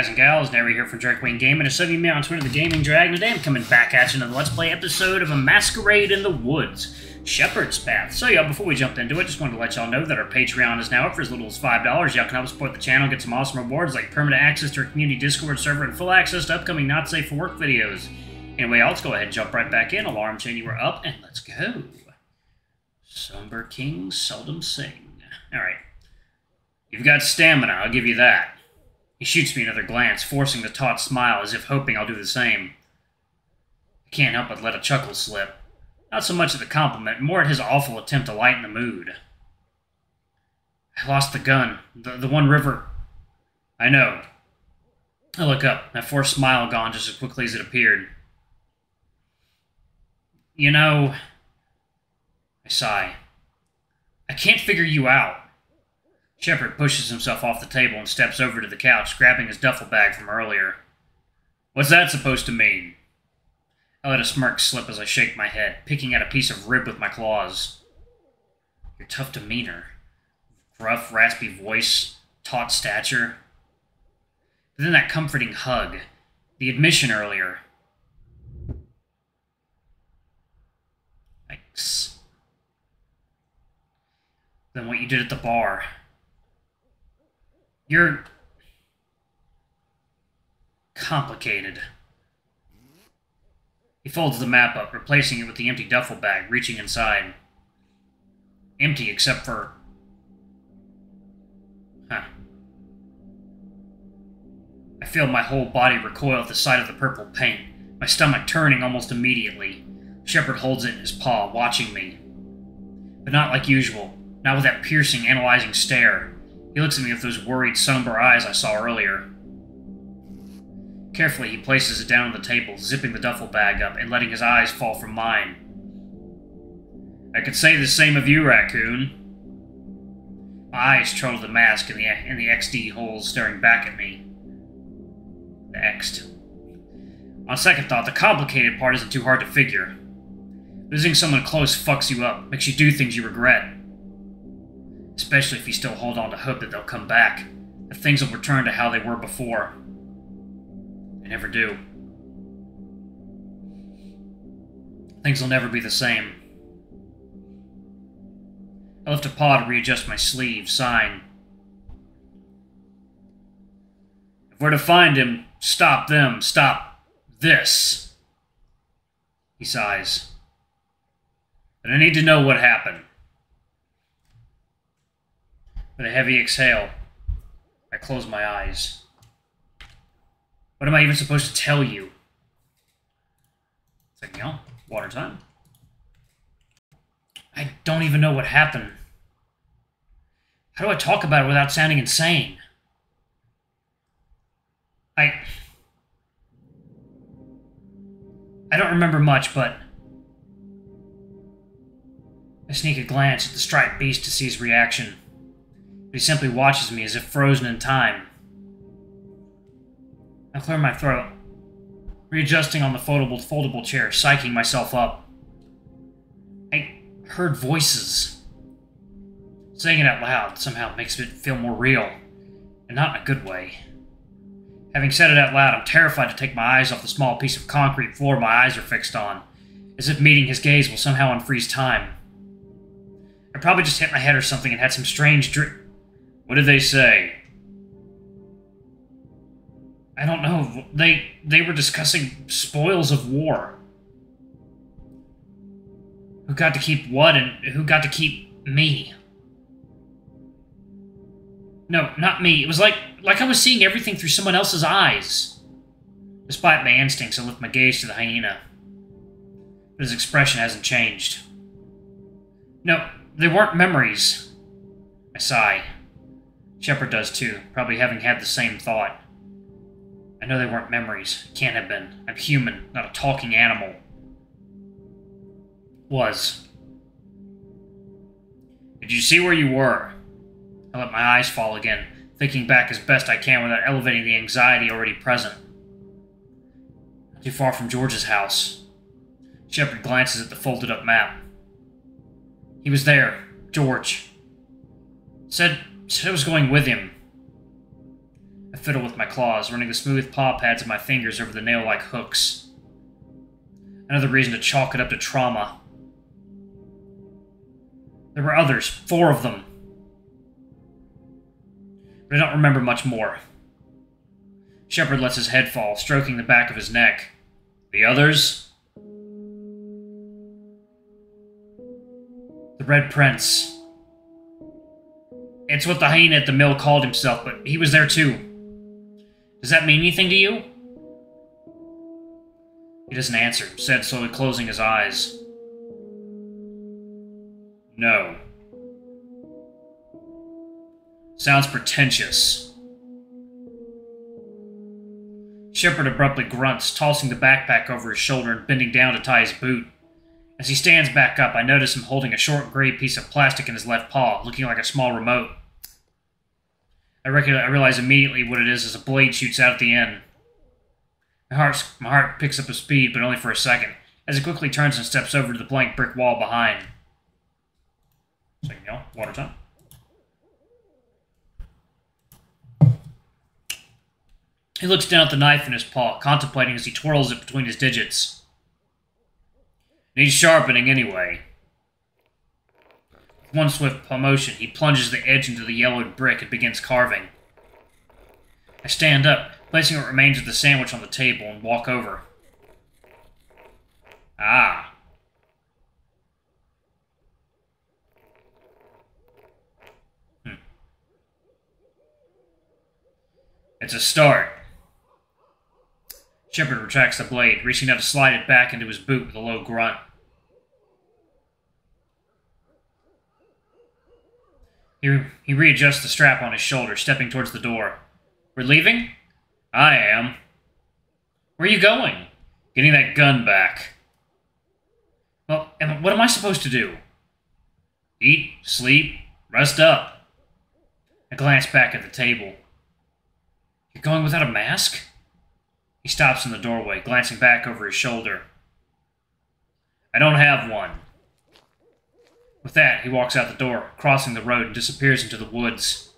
guys and gals, Nary here from Drakewing Gaming, and some of you me on Twitter, the Gaming Dragon. Today I'm coming back at you in the Let's Play episode of A Masquerade in the Woods, Shepard's Path. So y'all, before we jump into it, just wanted to let y'all know that our Patreon is now up for as little as $5. Y'all can help support the channel, get some awesome rewards like permanent access to our community Discord server and full access to upcoming Not Safe for Work videos. Anyway, let's go ahead and jump right back in. Alarm chain, you were up, and let's go. Somber kings seldom sing. Alright. You've got stamina, I'll give you that. He shoots me another glance, forcing the taut smile as if hoping I'll do the same. I can't help but let a chuckle slip. Not so much at the compliment, more at his awful attempt to lighten the mood. I lost the gun. The one River... I know. I look up, that forced smile gone just as quickly as it appeared. You know... I sigh. I can't figure you out. Shepard pushes himself off the table and steps over to the couch, grabbing his duffel bag from earlier. What's that supposed to mean? I let a smirk slip as I shake my head, picking at a piece of rib with my claws. Your tough demeanor. Gruff, raspy voice, taut stature. But then that comforting hug. The admission earlier. Thanks. Then what you did at the bar. You're... complicated. He folds the map up, replacing it with the empty duffel bag, reaching inside. Empty except for... I feel my whole body recoil at the sight of the purple paint, my stomach turning almost immediately. Shepard holds it in his paw, watching me. But not like usual, not with that piercing, analyzing stare. He looks at me with those worried, somber eyes I saw earlier. Carefully, he places it down on the table, zipping the duffel bag up and letting his eyes fall from mine. I could say the same of you, Raccoon. My eyes trail to the mask in the XD holes staring back at me. The X'd. On second thought, the complicated part isn't too hard to figure. Losing someone close fucks you up, makes you do things you regret. Especially if you still hold on to hope that they'll come back, that things will return to how they were before. They never do. Things will never be the same. I lift a paw to readjust my sleeve, sighing. If we're to find him, stop them, stop this. He sighs. But I need to know what happened. With a heavy exhale, I close my eyes. What am I even supposed to tell you? It's like, you know, water time. I don't even know what happened. How do I talk about it without sounding insane? I don't remember much, but I sneak a glance at the striped beast to see his reaction. But he simply watches me as if frozen in time. I clear my throat, readjusting on the foldable chair, psyching myself up. I heard voices. Saying it out loud somehow makes it feel more real, and not in a good way. Having said it out loud, I'm terrified to take my eyes off the small piece of concrete floor my eyes are fixed on, as if meeting his gaze will somehow unfreeze time. I probably just hit my head or something and had some strange What did they say? I don't know. They were discussing spoils of war. Who got to keep what and who got to keep me? No, not me. It was like I was seeing everything through someone else's eyes. Despite my instincts, I lift my gaze to the hyena. But his expression hasn't changed. No, they weren't memories. I sigh. Shepard does too, probably having had the same thought. I know they weren't memories. Can't have been. I'm human, not a talking animal. Was. Did you see where you were? I let my eyes fall again, thinking back as best I can without elevating the anxiety already present. Not too far from George's house. Shepard glances at the folded up map. He was there, George. Said I was going with him. I fiddle with my claws, running the smooth paw pads of my fingers over the nail-like hooks. Another reason to chalk it up to trauma. There were others, 4 of them. But I don't remember much more. Shepard lets his head fall, stroking the back of his neck. The others? The Red Prince. It's what the hyena at the mill called himself, but he was there too. Does that mean anything to you? He doesn't answer, said, slowly closing his eyes. No. Sounds pretentious. Shepard abruptly grunts, tossing the backpack over his shoulder and bending down to tie his boot. As he stands back up, I notice him holding a short gray piece of plastic in his left paw, looking like a small remote. I realize immediately what it is as a blade shoots out at the end. My heart picks up a speed, but only for a second, as it quickly turns and steps over to the blank brick wall behind. Second yell, water time. He looks down at the knife in his paw, contemplating as he twirls it between his digits. Needs sharpening anyway. With one swift motion, he plunges the edge into the yellowed brick and begins carving. I stand up, placing what remains of the sandwich on the table, and walk over. Ah. It's a start. Shepard retracts the blade, reaching out to slide it back into his boot with a low grunt. He readjusts the strap on his shoulder, stepping towards the door. We're leaving? I am. Where are you going? Getting that gun back. Well, what am I supposed to do? Eat, sleep, rest up. I glance back at the table. You're going without a mask? He stops in the doorway, glancing back over his shoulder. I don't have one. With that, he walks out the door, crossing the road, and disappears into the woods.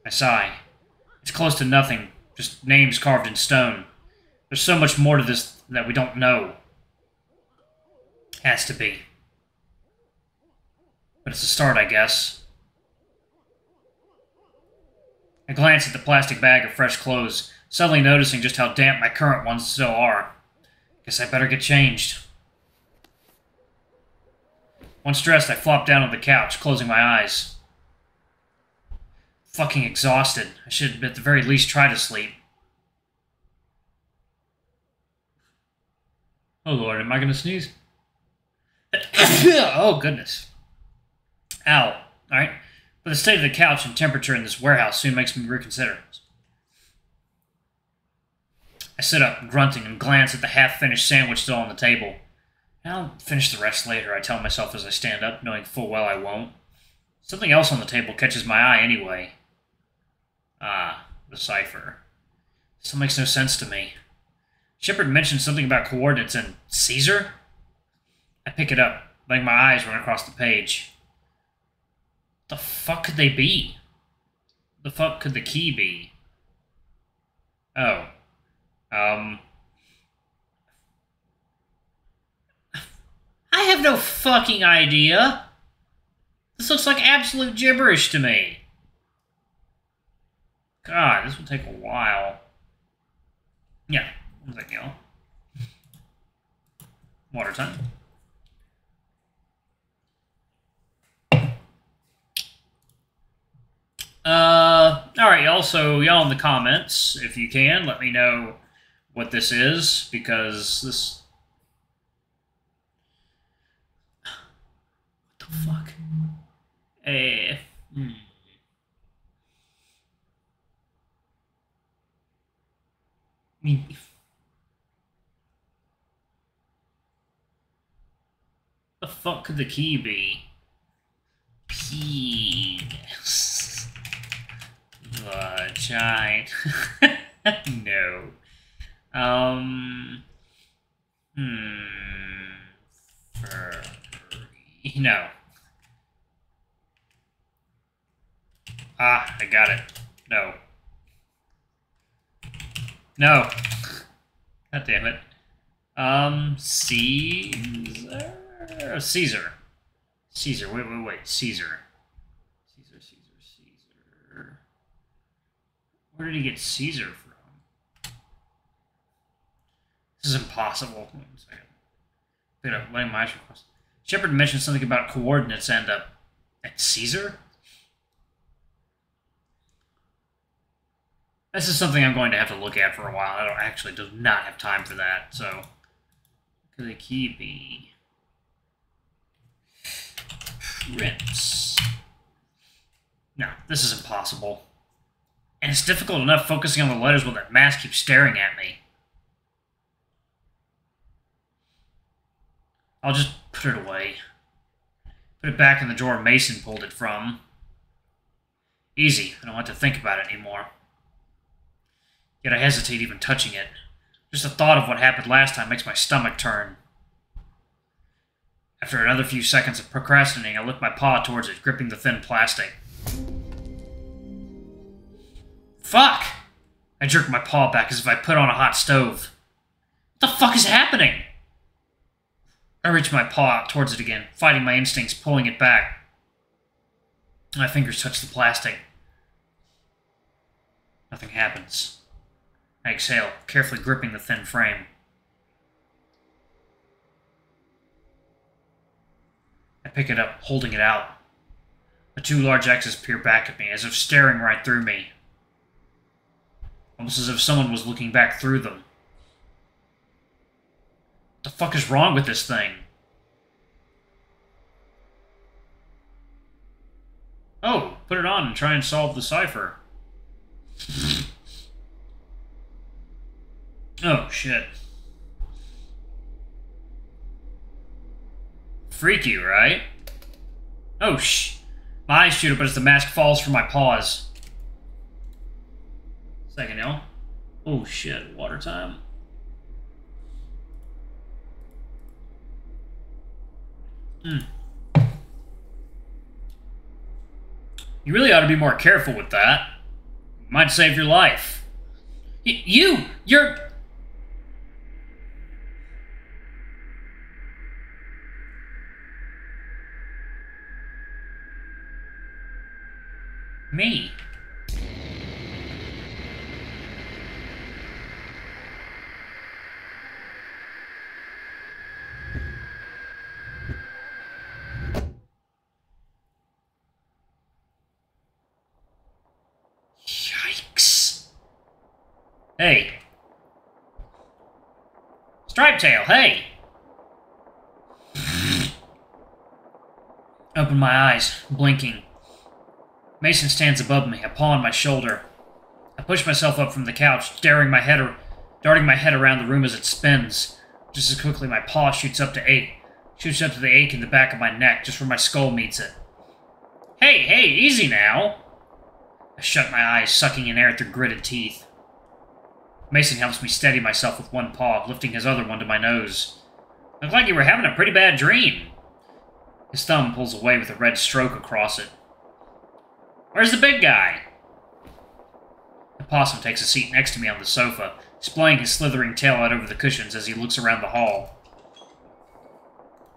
I sigh. It's close to nothing, just names carved in stone. There's so much more to this that we don't know. Has to be. But it's a start, I guess. I glance at the plastic bag of fresh clothes, suddenly noticing just how damp my current ones still are. Guess I better get changed. Once dressed, I flop down on the couch, closing my eyes. Fucking exhausted. I should at the very least try to sleep. Oh lord, am I gonna sneeze? Oh goodness. Ow. Alright. But the state of the couch and temperature in this warehouse soon makes me reconsider. I sit up, grunting, and glance at the half-finished sandwich still on the table. I'll finish the rest later, I tell myself as I stand up, knowing full well I won't. Something else on the table catches my eye anyway. Ah, the cipher. Still makes no sense to me. Shepard mentioned something about coordinates and Caesar? I pick it up, letting my eyes run across the page. What the fuck could they be? What the fuck could the key be? Oh. I have no fucking idea. This looks like absolute gibberish to me. God, this will take a while. Yeah, one second, y'all. Water time. Alright, y'all, so y'all in the comments, if you can, let me know what this is, because this... What the fuck? I mean... What the fuck could the key be? Penis. Vagina. No. Furry. No. Ah, I got it. No. No. God damn it. Caesar? Caesar. Caesar. Wait. Caesar. Caesar. Where did he get Caesar from? This is impossible. Wait a second. Letting my request. Shepard mentioned something about coordinates and Caesar? This is something I'm going to have to look at for a while. I do not have time for that, so... Could the key be... Prince. No, this is impossible. And it's difficult enough focusing on the letters when that mask keeps staring at me. I'll just put it away. Put it back in the drawer Mason pulled it from. Easy. I don't have to think about it anymore. Yet I hesitate even touching it. Just the thought of what happened last time makes my stomach turn. After another few seconds of procrastinating, I lift my paw towards it, gripping the thin plastic. Fuck! I jerk my paw back as if I put on a hot stove. What the fuck is happening? I reach my paw out towards it again, fighting my instincts, pulling it back. My fingers touch the plastic. Nothing happens. I exhale, carefully gripping the thin frame. I pick it up, holding it out. The two large X's peer back at me, as if staring right through me. Almost as if someone was looking back through them. What the fuck is wrong with this thing? Oh, put it on and try and solve the cipher. Oh, shit. Freaky, right? Oh, my eyes shoot up as the mask falls from my paws. Second, y'all. Oh, shit. Water time. You really ought to be more careful with that. It might save your life. You're... Me. Yikes. Hey. Stripe Tail, hey! Open my eyes, blinking. Mason stands above me, a paw on my shoulder. I push myself up from the couch, darting my head around the room as it spins. Just as quickly, my paw shoots up to the ache in the back of my neck, just where my skull meets it. Hey, easy now! I shut my eyes, sucking in air through gritted teeth. Mason helps me steady myself with one paw, lifting his other one to my nose. Looked like you were having a pretty bad dream. His thumb pulls away with a red stroke across it. Where's the big guy? The possum takes a seat next to me on the sofa, splaying his slithering tail out over the cushions as he looks around the hall.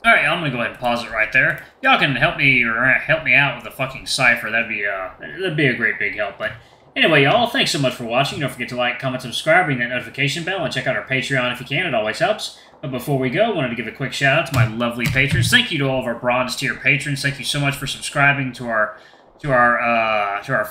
Alright, I'm gonna go ahead and pause it right there. Y'all can help me out with the fucking cipher. That'd be a great big help. But anyway, y'all, thanks so much for watching. Don't forget to like, comment, subscribe, ring that notification bell, and check out our Patreon if you can. It always helps. But before we go, I wanted to give a quick shout out to my lovely patrons. Thank you to all of our bronze tier patrons. Thank you so much for subscribing to our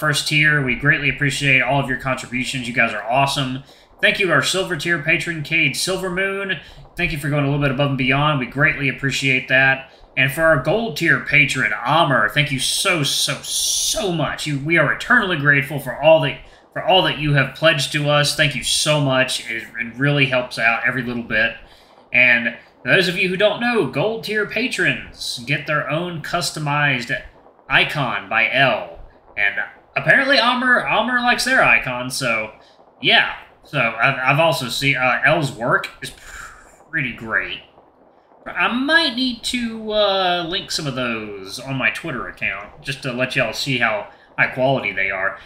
first tier. We greatly appreciate all of your contributions. You guys are awesome. Thank you to our silver tier patron, Cade Silvermoon. Thank you for going a little bit above and beyond. We greatly appreciate that. And for our gold tier patron, Amr, thank you so much. We are eternally grateful for all that you have pledged to us. Thank you so much. It really helps out every little bit. And for those of you who don't know, gold tier patrons get their own customized icon by L, and apparently Amr likes their icon, so yeah. So I've also seen L's work is pretty great. I might need to link some of those on my Twitter account just to let y'all see how high quality they are.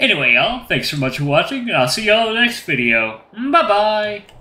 Anyway, y'all, thanks so much for watching, and I'll see y'all in the next video. Bye-bye!